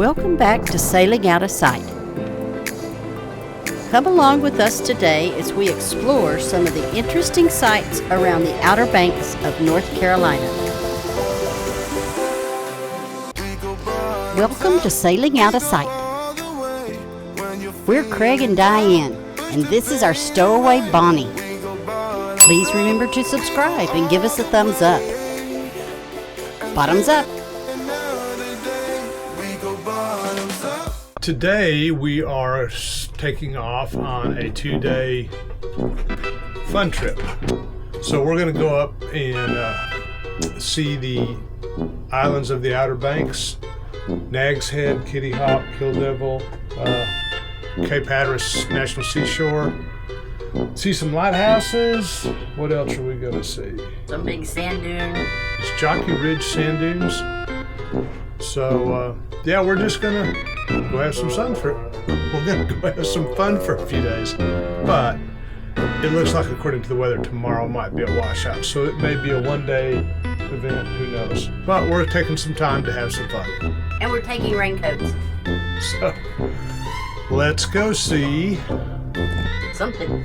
Welcome back to Sailing Out of Sight. Come along with us today as we explore some of the interesting sights around the Outer Banks of North Carolina. Welcome to Sailing Out of Sight. We're Craig and Diane, and this is our stowaway Bonnie. Please remember to subscribe and give us a thumbs up. Bottoms up. Today we are taking off on a 2-day fun trip. So we're going to go up and see the islands of the Outer Banks, Nag's Head, Kitty Hawk, Kill Devil, Cape Hatteras National Seashore, see some lighthouses. What else are we going to see? Some big sand dunes. It's Jockey Ridge sand dunes. So yeah, we're just going to go have some sun we're going to go have some fun for a few days. But it looks like, according to the weather, tomorrow might be a washout. So it may be a one-day event, who knows. But we're taking some time to have some fun. And we're taking raincoats. So let's go see something.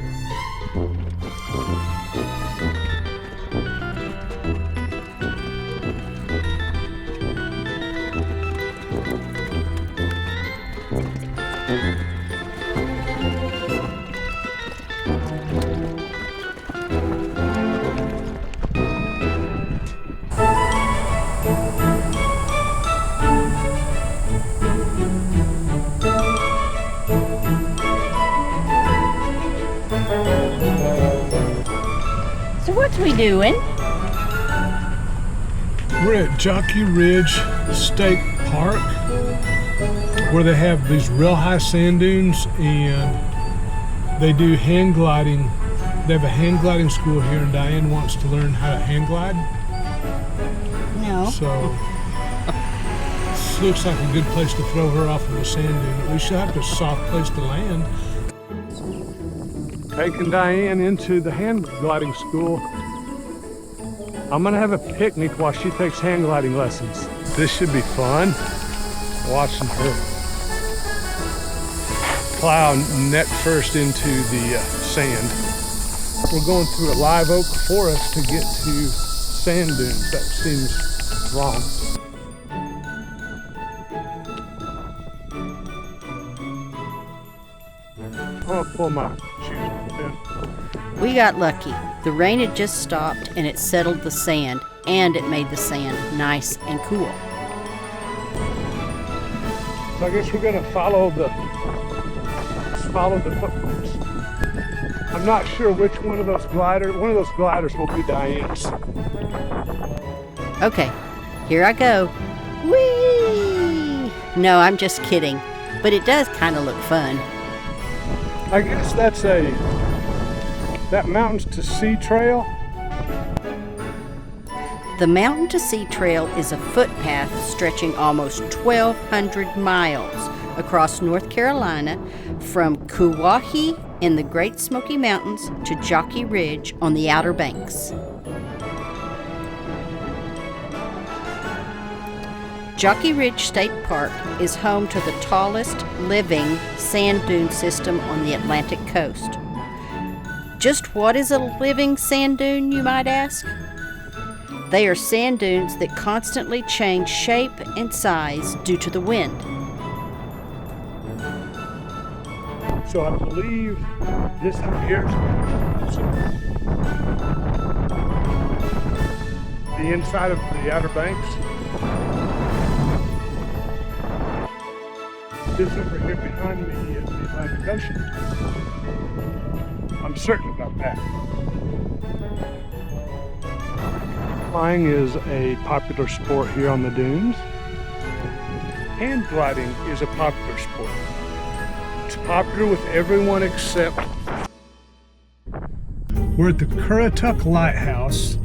So what's we doing? We're at Jockey Ridge State Park, where they have these real high sand dunes, and they do hand gliding. They have a hand gliding school here, and Diane wants to learn how to hand glide. No. So this looks like a good place to throw her off of a sand dune. At least she'll have a soft place to land. Taking Diane into the hand gliding school. I'm gonna have a picnic while she takes hand gliding lessons. This should be fun. Watching her plow neck first into the sand. We're going through a live oak forest to get to sand dunes. That seems wrong. I'll pull my shoes off. We got lucky. The rain had just stopped and it settled the sand, and it made the sand nice and cool. So I guess we're gonna follow the footprints. I'm not sure which one of those gliders will be Diane's. Okay, here I go. Whee! No, I'm just kidding, but it does kind of look fun. I guess that's that Mountains to Sea trail. The Mountain to Sea Trail is a footpath stretching almost 1,200 miles across North Carolina from Kuwahi in the Great Smoky Mountains to Jockey Ridge on the Outer Banks. Jockey Ridge State Park is home to the tallest living sand dune system on the Atlantic coast. Just what is a living sand dune, you might ask? They are sand dunes that constantly change shape and size due to the wind. So I believe this here is the inside of the Outer Banks. This over here behind me is the Atlantic Ocean. I'm certain about that. Flying is a popular sport here on the dunes. Hand gliding is a popular sport. It's popular with everyone except... We're at the Currituck Lighthouse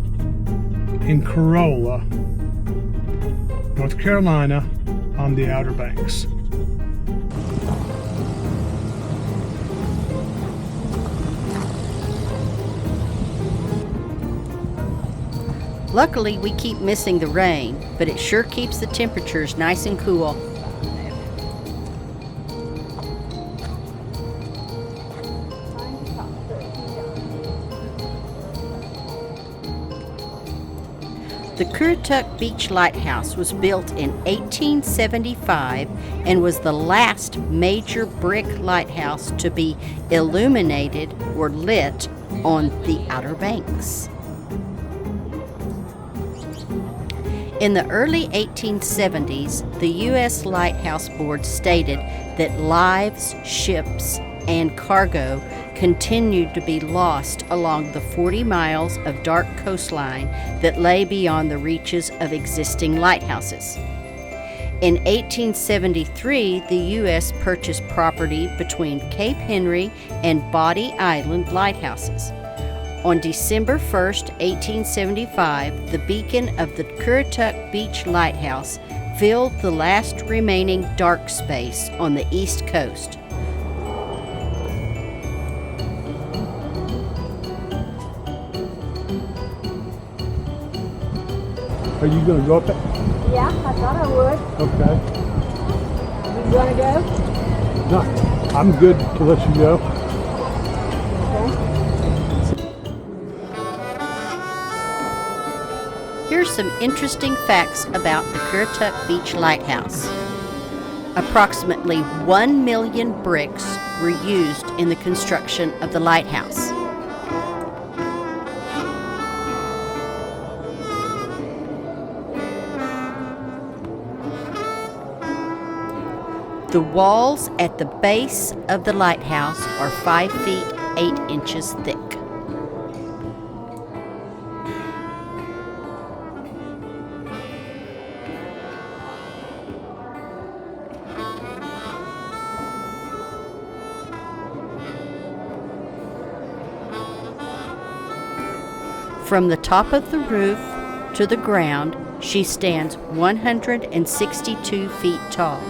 in Corolla, North Carolina, on the Outer Banks. Luckily, we keep missing the rain, but it sure keeps the temperatures nice and cool. The Currituck Beach Lighthouse was built in 1875 and was the last major brick lighthouse to be illuminated or lit on the Outer Banks. In the early 1870s, the U.S. Lighthouse Board stated that lives, ships, and cargo continued to be lost along the 40 miles of dark coastline that lay beyond the reaches of existing lighthouses. In 1873, the U.S. purchased property between Cape Henry and Body Island lighthouses. On December 1, 1875, the beacon of the Currituck Beach Lighthouse filled the last remaining dark space on the east coast. Are you going to go up there? Yeah, I thought I would. Okay. You want to go? No, I'm good to let you go. Here's some interesting facts about the Currituck Beach Lighthouse. Approximately 1 million bricks were used in the construction of the lighthouse. The walls at the base of the lighthouse are 5 feet 8 inches thick. From the top of the roof to the ground, she stands 162 feet tall.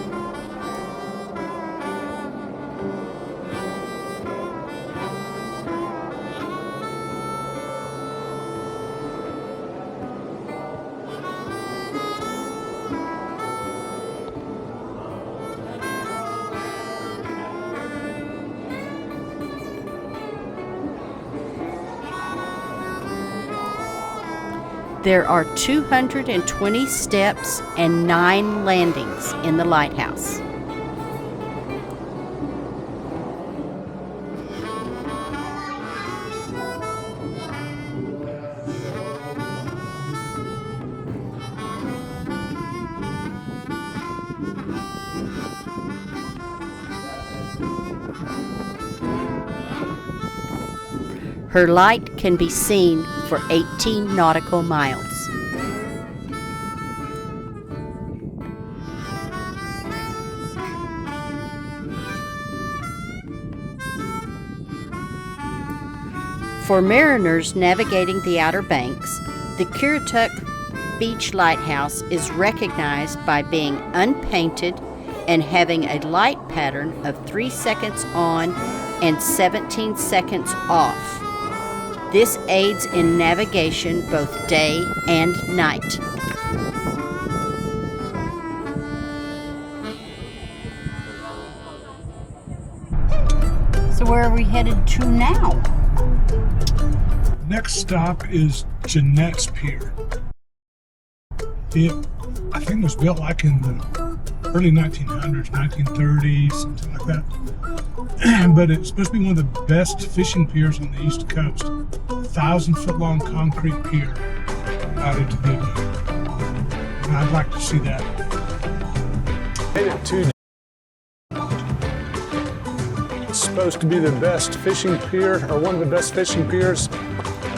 There are 220 steps and 9 landings in the lighthouse. Her light can be seen for 18 nautical miles. For mariners navigating the Outer Banks, the Currituck Beach Lighthouse is recognized by being unpainted and having a light pattern of 3 seconds on and 17 seconds off. This aids in navigation both day and night. So where are we headed to now? Next stop is Jeanette's Pier. I think it was built like in the early 1900s, 1930s, something like that. But it's supposed to be one of the best fishing piers on the East Coast. 1,000-foot long concrete pier out into the and I'd like to see that. Made it to. It's supposed to be the best fishing pier, or one of the best fishing piers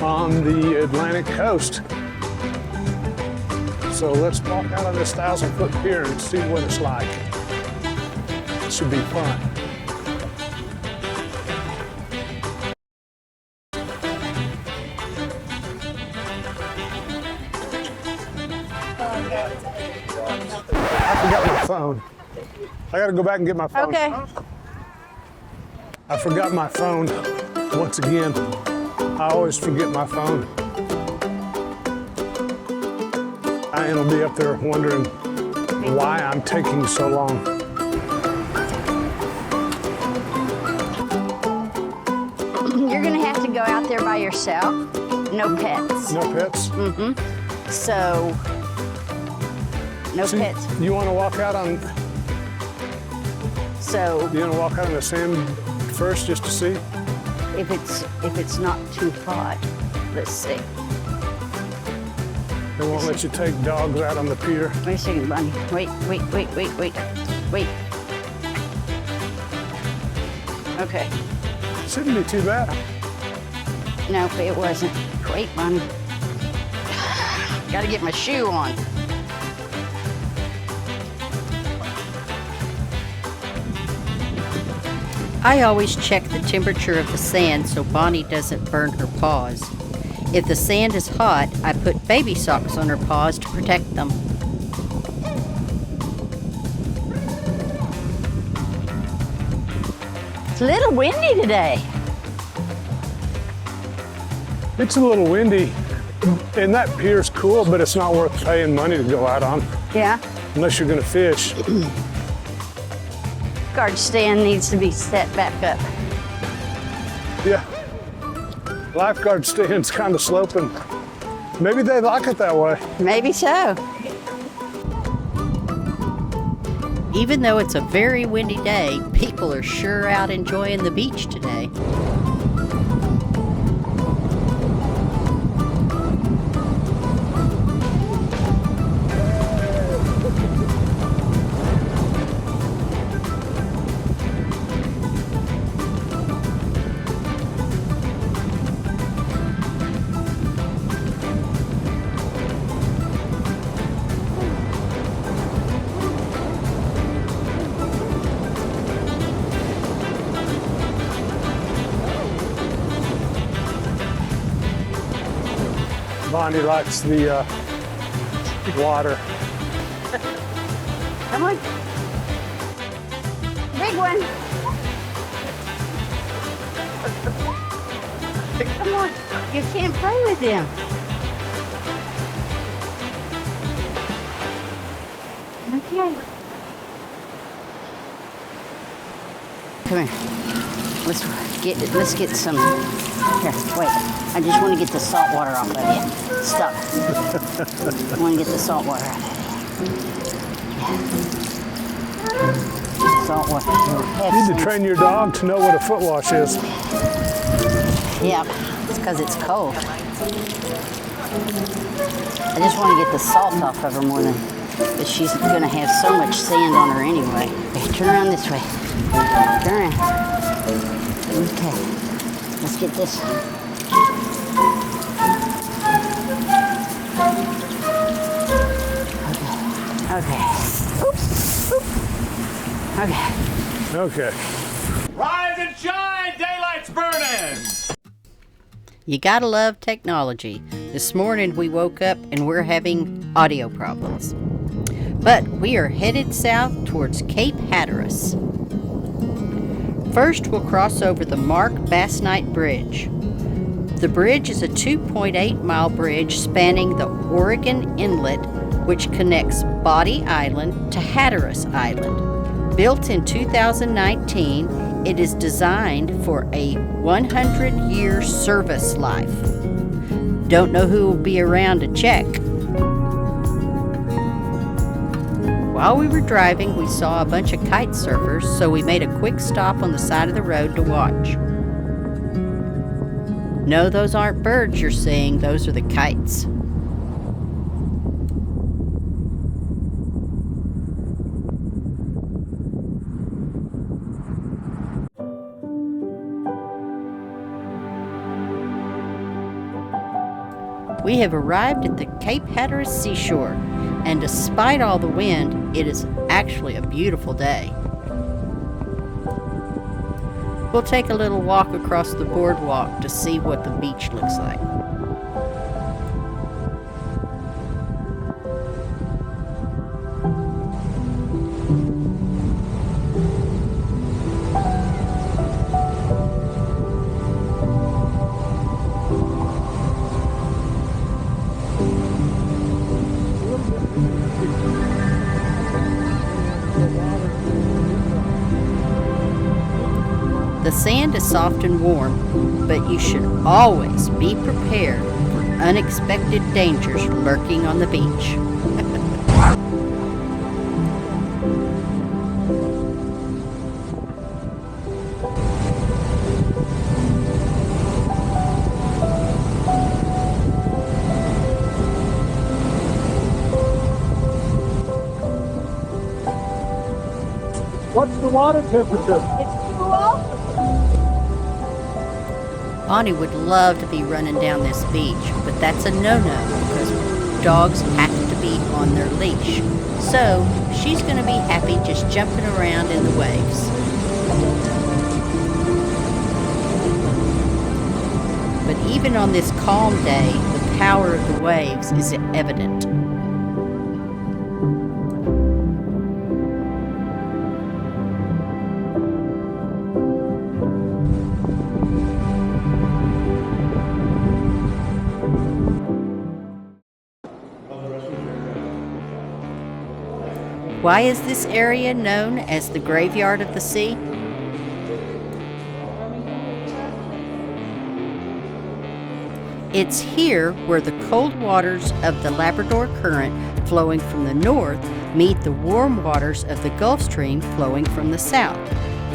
on the Atlantic coast. So let's walk out on this 1,000-foot pier and see what it's like. It should be fun. I forgot my phone. I gotta go back and get my phone. Okay. I forgot my phone once again. I always forget my phone. Diane will be up there wondering why I'm taking so long. You're gonna have to go out there by yourself. No pets. No pets? Mm-hmm. So, no So pets. you want to walk out on So the sand first just to see? if it's not too hot, let's see. They won't let you take dogs out on the pier. Wait a second, Bunny. Wait. Okay. Shouldn't be too bad. No, it wasn't. Wait, Bunny. Gotta get my shoe on. I always check the temperature of the sand so Bonnie doesn't burn her paws. If the sand is hot, I put baby socks on her paws to protect them. It's a little windy today. It's a little windy, and that pier's cool, but it's not worth paying money to go out on Yeah. unless you're gonna fish. Guard stand needs to be set back up. Yeah. Lifeguard stand's kind of sloping. Maybe they like it that way. Maybe so. Even though it's a very windy day, people are sure out enjoying the beach today. Bonnie likes the water. Come on. Big one. Come on. You can't play with him. Okay. Come here. Let's get some. Here, wait. I just want to get the salt water off of you. Stop. I want to get the salt water out of you. Salt water. You need to train your dog to know what a foot wash is. Yeah, it's because it's cold. I just want to get the salt off of her more than, but she's going to have so much sand on her anyway. Okay, turn around this way. Turn around. Okay, let's get this. Okay. Oops. Okay. Okay. Rise and shine, daylight's burning! You gotta love technology. This morning we woke up and we're having audio problems. But we are headed south towards Cape Hatteras. First, we'll cross over the Mark Bass Knight Bridge. The bridge is a 2.8-mile bridge spanning the Oregon Inlet, which connects Body Island to Hatteras Island. Built in 2019, it is designed for a 100-year service life. Don't know who will be around to check. While we were driving, we saw a bunch of kite surfers, so we made a quick stop on the side of the road to watch. No, those aren't birds you're seeing, those are the kites. We have arrived at the Cape Hatteras seashore, and despite all the wind, it is actually a beautiful day. We'll take a little walk across the boardwalk to see what the beach looks like. The sand is soft and warm, but you should always be prepared for unexpected dangers lurking on the beach. What's the water temperature? It's too awesome. Bonnie would love to be running down this beach, but that's a no-no because dogs have to be on their leash. So she's going to be happy just jumping around in the waves. But even on this calm day, the power of the waves is evident. Why is this area known as the Graveyard of the Sea? It's here where the cold waters of the Labrador Current flowing from the north meet the warm waters of the Gulf Stream flowing from the south.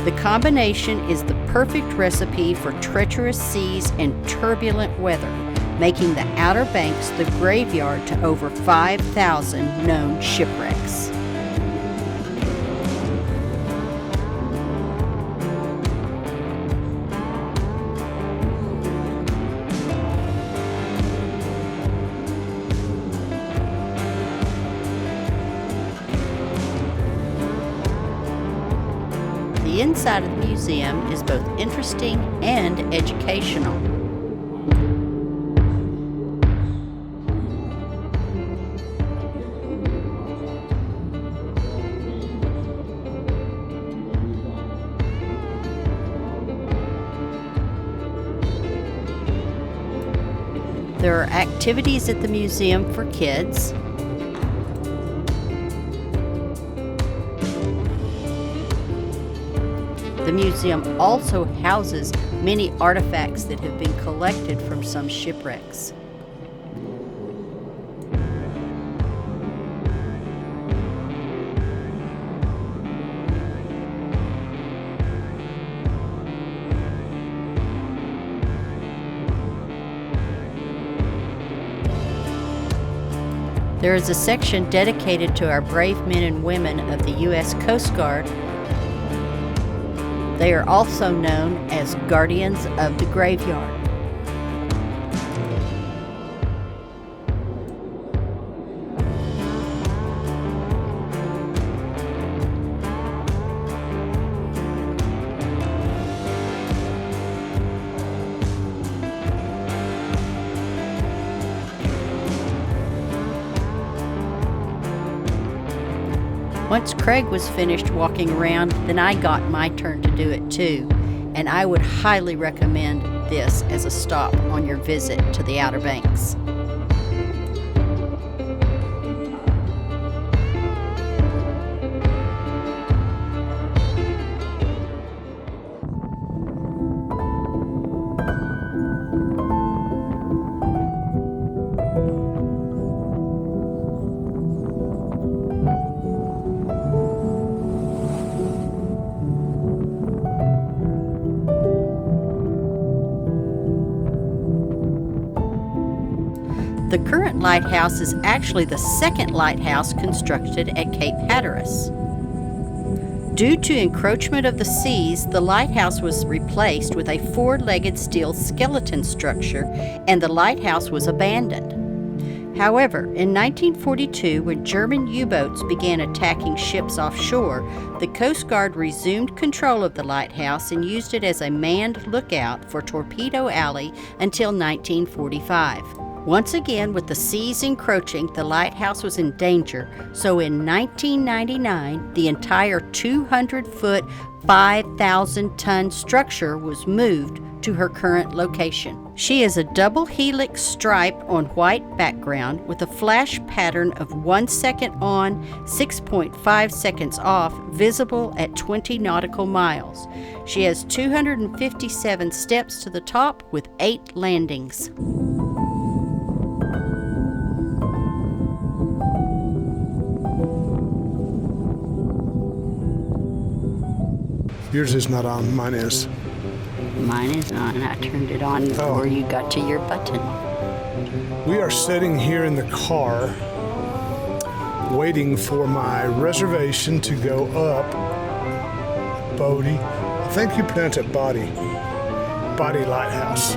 The combination is the perfect recipe for treacherous seas and turbulent weather, making the Outer Banks the graveyard to over 5,000 known shipwrecks. The inside of the museum is both interesting and educational. There are activities at the museum for kids. The museum also houses many artifacts that have been collected from some shipwrecks. There is a section dedicated to our brave men and women of the U.S. Coast Guard. They are also known as Guardians of the Graveyard. Once Craig was finished walking around, then I got my turn to do it too, and I would highly recommend this as a stop on your visit to the Outer Banks. The current lighthouse is actually the second lighthouse constructed at Cape Hatteras. Due to encroachment of the seas, the lighthouse was replaced with a four-legged steel skeleton structure, and the lighthouse was abandoned. However, in 1942, when German U-boats began attacking ships offshore, the Coast Guard resumed control of the lighthouse and used it as a manned lookout for Torpedo Alley until 1945. Once again, with the seas encroaching, the lighthouse was in danger, so in 1999, the entire 200-foot, 5,000-ton structure was moved to her current location. She is a double helix stripe on white background with a flash pattern of 1 second on, 6.5 seconds off, visible at 20 nautical miles. She has 257 steps to the top with 8 landings. Yours is not on, mine is. Mine is on. I turned it on before you got to your button. We are sitting here in the car waiting for my reservation to go up Bodie. I think you pronounce it Bodie Lighthouse.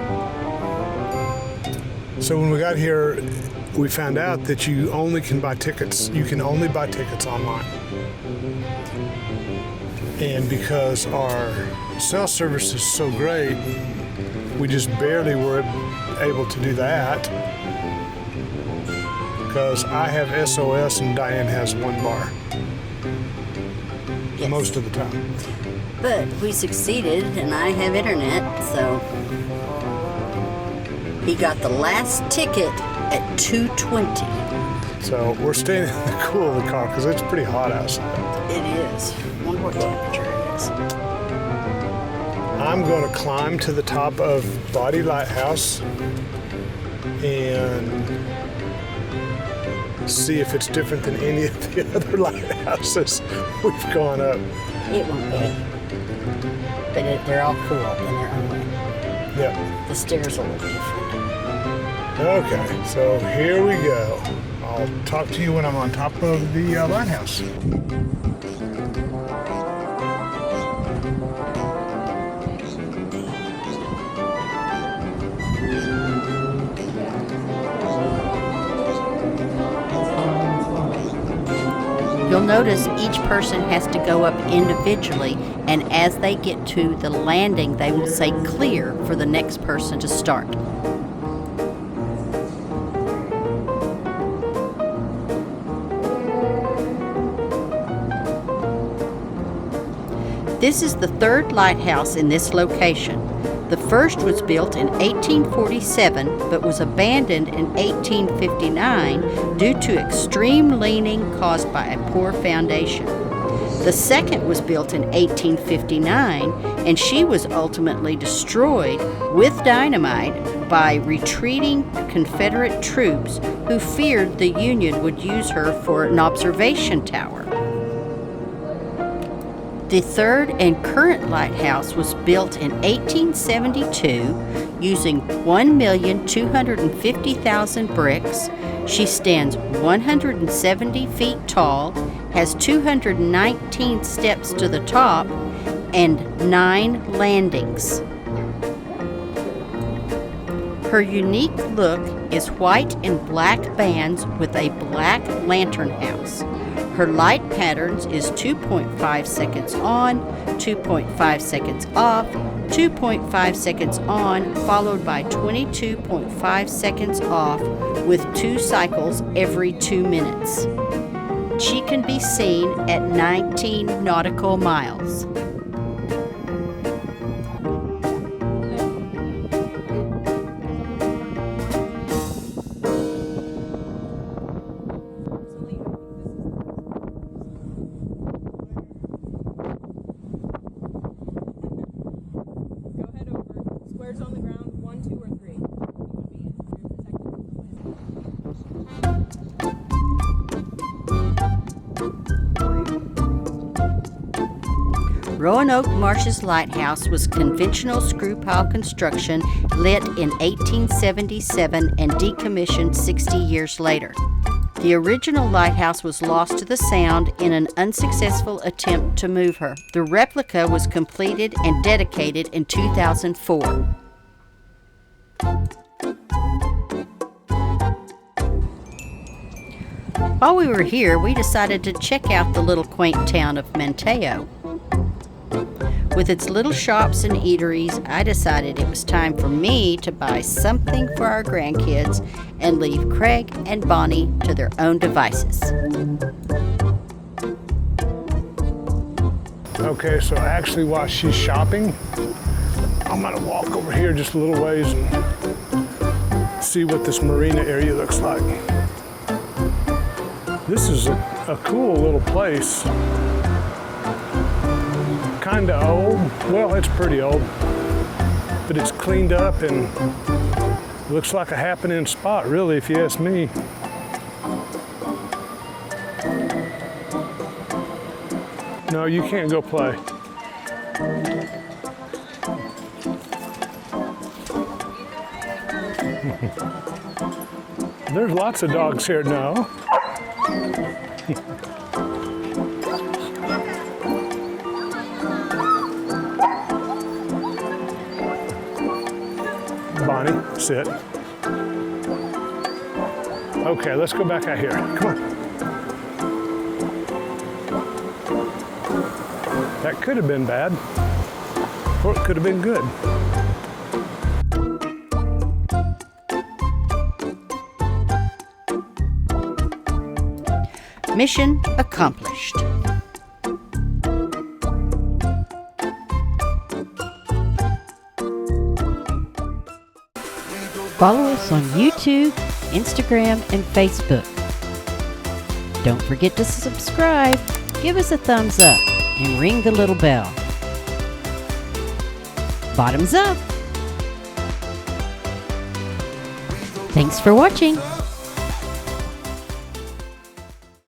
So when we got here, we found out that you only can buy tickets. You can only buy tickets online. And because our cell service is so great, we just barely were able to do that. Because I have SOS and Diane has one bar. Yes. Most of the time. But we succeeded, and I have internet, so he got the last ticket at 2:20. So we're staying in the cool of the car because it's pretty hot outside. It is. I wonder what temperature it is. I'm going to climb to the top of Bodie Lighthouse and see if it's different than any of the other lighthouses we've gone up. It won't be. But they're all cool in their own way. Yeah. The stairs will look different. Okay, so here we go. I'll talk to you when I'm on top of the lighthouse. You'll notice each person has to go up individually, and as they get to the landing, they will say clear for the next person to start. This is the third lighthouse in this location. The first was built in 1847 but was abandoned in 1859 due to extreme leaning caused by a poor foundation. The second was built in 1859 and she was ultimately destroyed with dynamite by retreating Confederate troops who feared the Union would use her for an observation tower. The third and current lighthouse was built in 1872 using 1,250,000 bricks. She stands 170 feet tall, has 219 steps to the top, and 9 landings. Her unique look is white and black bands with a black lantern house. Her light patterns is 2.5 seconds on, 2.5 seconds off, 2.5 seconds on, followed by 22.5 seconds off with 2 cycles every 2 minutes. She can be seen at 19 nautical miles. On the ground, 1, 2, or 3. Roanoke Marsh's lighthouse was conventional screw pile construction lit in 1877 and decommissioned 60 years later. The original lighthouse was lost to the sound in an unsuccessful attempt to move her. The replica was completed and dedicated in 2004. While we were here, we decided to check out the little quaint town of Manteo. With its little shops and eateries, I decided it was time for me to buy something for our grandkids and leave Craig and Bonnie to their own devices. Okay, so actually while she's shopping, I'm gonna walk over here just a little ways and see what this marina area looks like. This is a cool little place. Kinda old. Well, it's pretty old, but it's cleaned up and looks like a happening spot, really, if you ask me. No, you can't go play. There's lots of dogs here now. Bonnie, sit. Okay, let's go back out here. Come on. That could have been bad, or it could have been good. Mission accomplished. Follow us on YouTube, Instagram, and Facebook. Don't forget to subscribe, give us a thumbs up, and ring the little bell. Bottoms up! Thanks for watching.